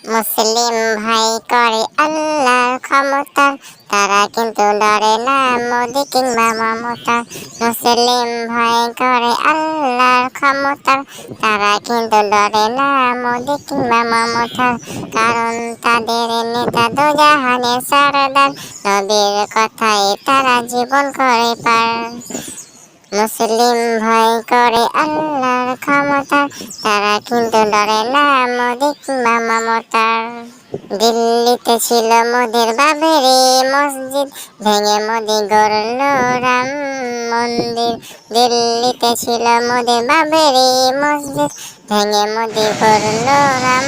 মুসলিম ভাই করে আল্লাহর ক্ষমতার, তারা কিন্তু ডরে না মোদি কিংবা মমতার। মুসলিম ভাই করে আল্লাহর ক্ষমতার, তারা কিন্তু ডরে না মোদি কিংবা মমতার। কারণ তাদের নেতা দোজাহানের সরদার, নবীর কথায় তারা জীবন করে পার। মুসলিম ভয় করে আল্লাহর ক্ষমতার, তারা কিন্তু ডরে না মোদি কিংবা মমতার। দিল্লিতে ছিল মোদির বাবরি মসজিদ, ভেঙে মোদি গড়ল রাম মন্দির। দিল্লিতে ছিল মোদির বাবরি মসজিদ, ভেঙে মোদি গড়ল রাম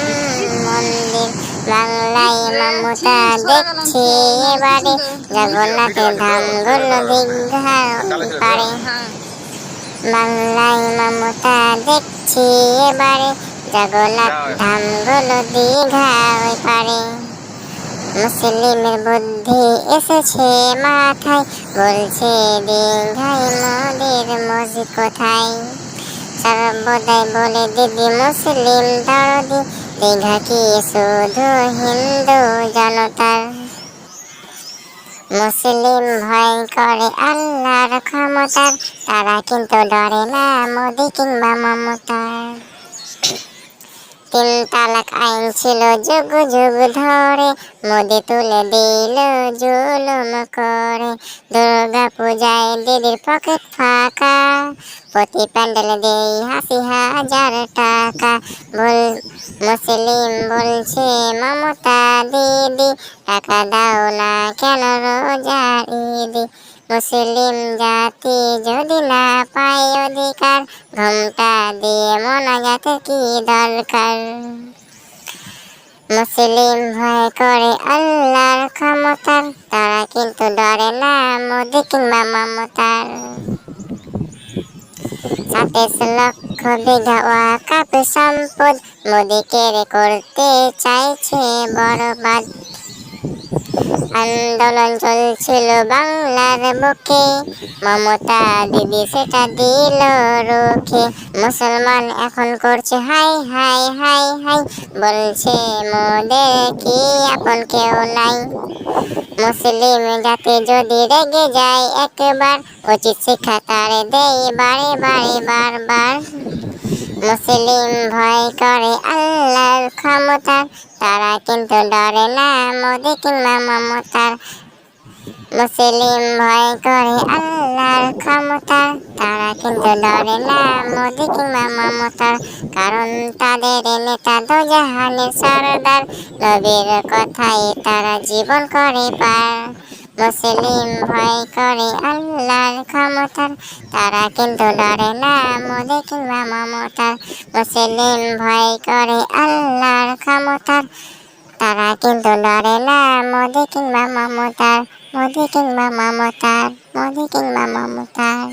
মন্দির। বাংলায় মমতা দেখছি এবারে, জগন্নাথের ধামগুলো দীঘার পারে। বাংলায় মমতা দেখছি এবারে, জগন্নাথ ধামগুলো দীঘা ওই পারে। মুসলিমের বুদ্ধি এসেছে মাথায়, বলছে দীঘায় মোদির মসজিদ কোথায়। সর্বদাই বলে দিদি মুসলিম দরদি, দীঘা কি শুধু হিন্দু জনতার। মুসলিম ভয় করে আল্লাহর ক্ষমতার, তারা কিন্তু ডরে না মোদি কিংবা মমতার। 3 তালাক আইন ছিল যুগ যুগ ধরে, মোদি তুলে দিল জুলুম করে। দুর্গা পূজায় দিদির পকেট ফাঁকা, প্রতি প্যান্ডেলে দেই হাসি 1000 টাকা। মুসলিম বলছে মমতা দিদি, টাকা দাও না কেন রোজার ঈদি। মুসলিম জাতি যদি না পায় অধিকার, ঘুমটা দিয়ে মোনাজাতের কি দরকার। মুসলিম ভয় করে আল্লাহর ক্ষমতার, তারা কিন্তু ডরে না মোদি কিংবা মমতার। 27 লক্ষ বিঘা ওয়াকাফ সম্পদ, মোদি কেড়ে করতে চাইছে বরবাদ। আন্দোলন চলছিল বাংলার বুকে, মমতা দিদি সেটা দিল রুখে। মুসলমান এখন করছে হাই হাই হাই হাই, বলছে মোদের কি আপন কেউ নাই। মুসলিম জাতি যদি রেগে যায় একবার, উচিত শিক্ষা তারে দেই বারে বারে বারবার। মুসলিম ভয় করে আল্লাহর ক্ষমতার, তারা কিন্তু ডরে না মোদি কিংবা মমতার। মুসলিম ভয় করে আল্লাহর ক্ষমতার, তারা কিন্তু ডরে না মোদি কিংবা মমতার। কারণ তাদের নেতা দোজাহানের সরদার, নবীর কথায় তারা জীবন করে পার। মুসলিম ভয় করে আল্লাহর ক্ষমতার, তারা কিন্তু ডরে না মোদি কিংবা মমতার। মুসলিম ভয় করে আল্লাহর ক্ষমতার, তারা কিন্তু ডরে না মোদি কিংবা মমতার। মোদি কিংবা মমতার, মোদি কিংবা মমতার।